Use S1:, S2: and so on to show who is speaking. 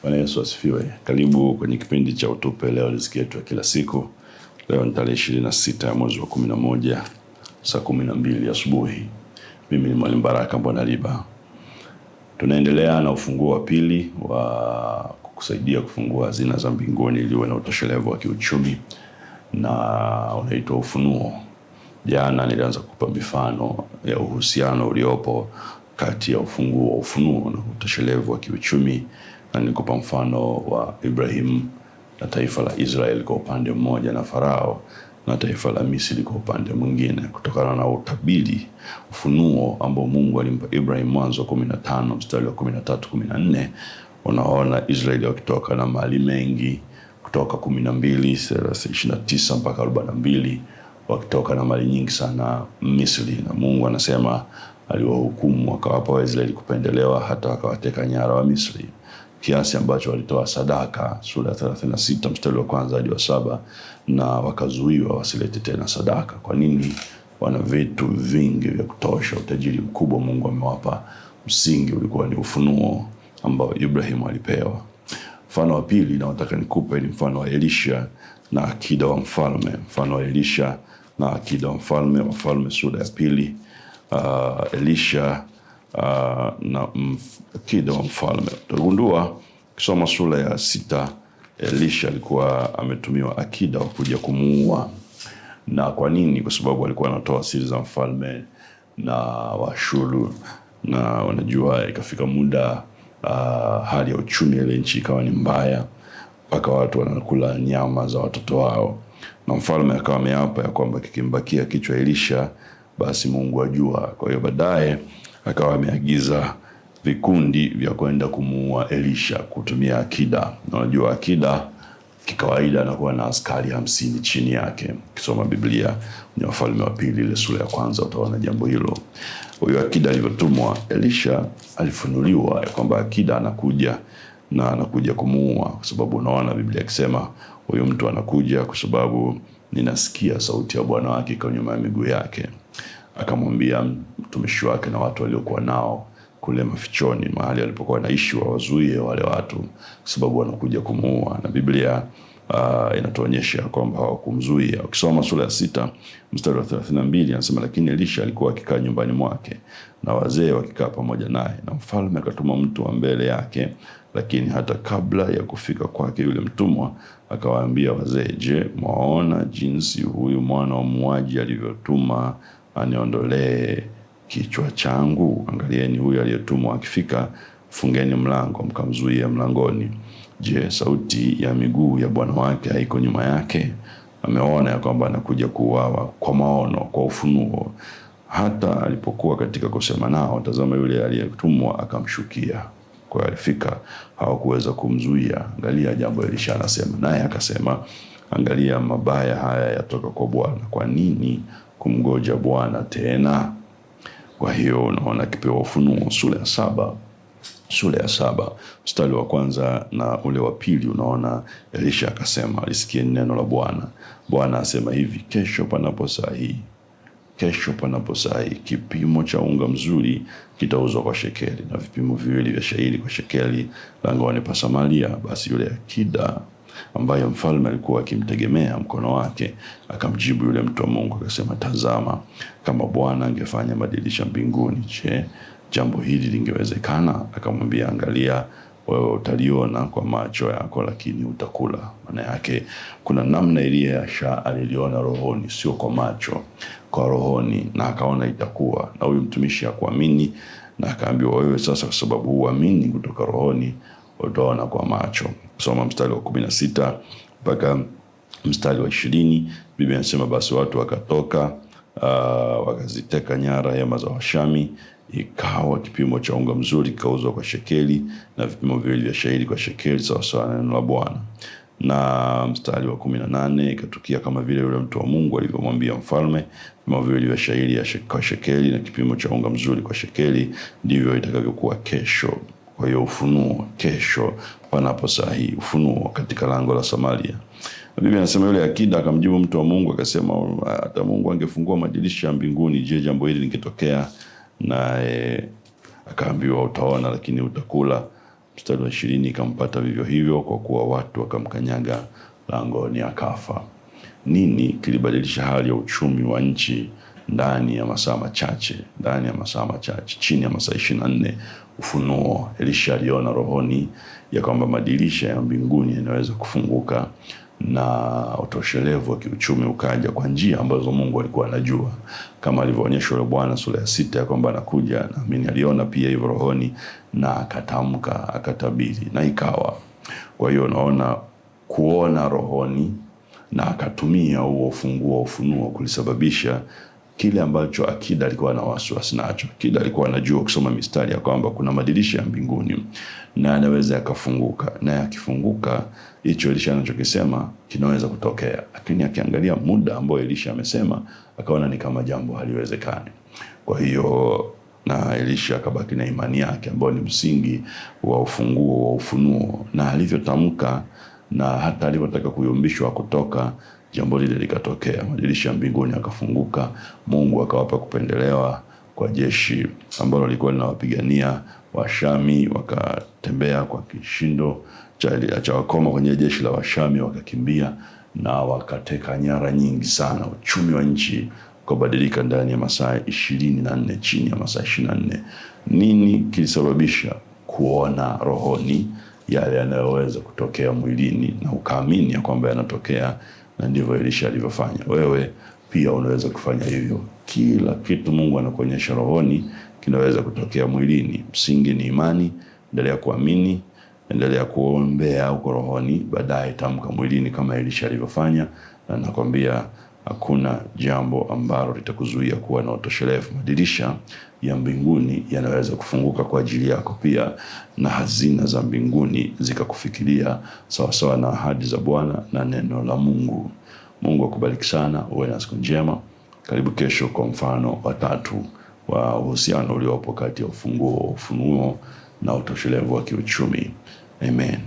S1: Bwana Yesu asifiwe. Karibu kwenye kipindi cha Utupe Leo Riziki Yetu ya kila siku. Leo ni tarehe 26 ya mwezi wa 11 saa 12 asubuhi. Mimi ni Mwalimu Baraka Mbonaliba. Tunaendelea na ufunguo wa pili wa kukusaidia kufungua hazina za mbinguni ili uwe na utoshelevu wa kiuchumi, na unaitwa Ufunuo. Jana nilianza kukupa mifano ya uhusiano uliopo kati ya ufunguo wa ufunuo na utoshelevu wa kiuchumi, na nilikupa mfano wa Ibrahim na taifa la Israeli kwa upande mmoja, na Farao na taifa la Misri kwa upande mwingine, kutokana na utabiri ufunuo ambao Mungu alimpa Ibrahim. Mwanzo 15 mstari wa 13-14 unaona Israeli wakitoka na mali mengi, kutoka 12:29 mpaka 42 wakitoka na mali nyingi sana Misri, na Mungu anasema aliwahukumu akawapa Waisraeli kupendelewa hata wakawateka nyara wa Misri, kiasi ambacho walitoa sadaka, sura ya 36 mstari wa 1 hadi wa 7, na wakazuiwa wasilete tena sadaka. Kwa nini? Wana vitu vingi vya kutosha, utajiri mkubwa Mungu amewapa. Msingi ulikuwa ni ufunuo ambao Ibrahim alipewa. Mfano wa pili na nataka nikupe ni mfano wa Elisha na akida wa mfalme. Mfano wa Elisha na akida wa mfalme, Wafalme sura ya 2. Elisha na akida wa mfalme. Utagundua kisoma sura ya 6, Elisha alikuwa ametumiwa akida wa kuja kumuua. Na kwa nini? Kwa sababu alikuwa anatoa siri za mfalme na Washuru, na unajua ikafika muda hali ya uchumi ile nchi ikawa ni mbaya, mpaka watu wanakula nyama za watoto wao, na mfalme akawa ameapa ya kwamba kikimbakia kichwa Elisha basi Mungu ajua. Kwa hiyo baadaye akawa ameagiza vikundi vya kwenda kumuua Elisha kutumia akida. Na unajua akida kikawaida anakuwa na askari 50 chini yake. Kisoma Biblia ni Wafalme wa Pili ile sura ya 1 utaona jambo hilo. Huyo akida alivyotumwa, Elisha alifunuliwa ya kwamba akida anakuja na anakuja kumuua, kwa sababu unaona Biblia ikisema huyo mtu anakuja kwa sababu ninasikia sauti ya Bwana wake kwa nyuma ya miguu yake. Akamwambia mtumishi wake na watu waliokuwa nao kule mafichoni, mahali alipokuwa anaishi, wazuie wale watu kwa sababu wanakuja kumuua. Na Biblia inatuonyesha kwamba hawakumzuia. Ukisoma sura ya 6 mstari wa 32 anasema, lakini Elisha alikuwa akikaa nyumbani mwake na wazee wakikaa pamoja naye, na mfalme akatuma mtu wa mbele yake, lakini hata kabla ya kufika kwake yule mtumwa akawaambia wazee, je, mwaona jinsi huyu mwana wa muuaji alivyotuma aniondolee kichwa changu? Angalieni, huyu aliyetumwa akifika, fungeni mlango mkamzuia mlangoni. Je, sauti ya miguu ya bwana wake haiko nyuma yake? Ameona ya kwamba anakuja kuuawa kwa maono, kwa ufunuo. Hata alipokuwa katika kusema nao, tazama yule aliyetumwa akamshukia. Kwa hiyo alifika, hawakuweza kumzuia. Angalia jambo Elisha anasema, naye akasema, angalia mabaya haya yatoka kwa Bwana. Kwa nini kumgoja Bwana tena? Kwa hiyo unaona kipewa ufunuo sura ya 7 mstari wa 1 na ule wa 2, unaona Elisha akasema, alisikia neno la Bwana. Bwana asema hivi, kesho panapo saa hii kipimo cha unga mzuri kitauzwa kwa shekeli, na vipimo 2 vya shayiri kwa shekeli langoni pa Samaria. Basi yule akida ambaye mfalme alikuwa akimtegemea mkono wake akamjibu yule mtu wa Mungu akasema, tazama, kama Bwana angefanya madirisha mbinguni, je, jambo hili lingewezekana? Akamwambia, angalia, wewe utaliona kwa macho yako, lakini utakula. Maana yake kuna namna Elisha aliliona rohoni, sio kwa macho, kwa rohoni, na akaona itakuwa. Na huyu mtumishi hakuamini, na akaambiwa, wewe sasa kwa sababu huamini kutoka rohoni, utaona kwa macho. Soma mstari wa 16 mpaka mstari wa 20. Biblia inasema, basi watu wakatoka wakaziteka nyara hema za Washami. Ikawa kipimo cha unga mzuri kikauzwa kwa shekeli, na vipimo 2 vya shayiri kwa shekeli, sawa sawa na neno la Bwana. Na mstari wa 18, ikatukia kama vile yule mtu wa Mungu alivyomwambia mfalme, vipimo 2 vya shayiri kwa shekeli na kipimo cha unga mzuri kwa shekeli, ndivyo itakavyokuwa kesho. Kwa hiyo ufunuo kesho panapo saa hii, ufunuo katika lango la Samaria. Biblia inasema yule akida akamjibu mtu wa Mungu akasema, hata Mungu angefungua madirisha ya mbinguni, je, jambo hili lingetokea? Na akaambiwa, utaona lakini utakula. Mstari wa 20, ikampata vivyo hivyo, kwa kuwa watu wakamkanyaga langoni akafa. Nini kilibadilisha hali ya uchumi wa nchi ndani ya masaa machache? Chini ya masaa 24, ufunuo. Elisha aliona rohoni ya kwamba madirisha ya mbinguni yanaweza kufunguka na utoshelevu wa kiuchumi ukaja kwa njia ambazo Mungu alikuwa anajua, kama alivyoonyeshwa yule bwana sura ya 6 ya kwamba anakuja. Naamini aliona pia hivyo rohoni na akatamka, akatabiri na ikawa. Kwa hiyo unaona, kuona rohoni na akatumia huo ufunguo wa ufunuo kulisababisha kile ambacho akida alikuwa na wasiwasi nacho. Akida alikuwa anajua kusoma mistari ya kwamba kuna madirisha ya mbinguni na anaweza yakafunguka, na yakifunguka hicho Elisha anachokisema kinaweza kutokea. Lakini akiangalia muda ambao Elisha amesema, akaona ni kama jambo haliwezekani. Kwa hiyo na Elisha akabaki na imani yake ambayo ni msingi wa ufunguo wa ufunuo, na alivyotamka na hata alivyotaka kuyumbishwa kutoka, jambo lile likatokea. Madirisha ya mbinguni akafunguka. Mungu akawapa kupendelewa kwa jeshi ambalo lilikuwa linawapigania Washami, wakatembea kwa kishindo cha wakoma kwenye jeshi la Washami, wakakimbia na wakateka nyara nyingi sana. Uchumi wa nchi ukabadilika ndani ya masaa 24, chini ya masaa 24. Nini kilisababisha? Kuona rohoni yale yanayoweza kutokea mwilini na ukaamini ya kwamba yanatokea, na ndivyo Elisha alivyofanya. Wewe pia unaweza kufanya hivyo. Kila kitu Mungu anakuonyesha rohoni kinaweza kutokea mwilini. Msingi ni imani. Endelea kuamini, endelea kuombea huko rohoni, baadaye tamka mwilini kama Elisha alivyofanya, na nakwambia hakuna jambo ambalo litakuzuia kuwa na utoshelevu. Madirisha ya mbinguni yanaweza kufunguka kwa ajili yako pia, na hazina za mbinguni zikakufikiria sawasawa na ahadi za Bwana na neno la Mungu. Mungu akubariki sana, uwe na siku njema. Karibu kesho kwa mfano wa 3 wa uhusiano uliopo kati ya ufunuo na utoshelevu wa kiuchumi. Amen.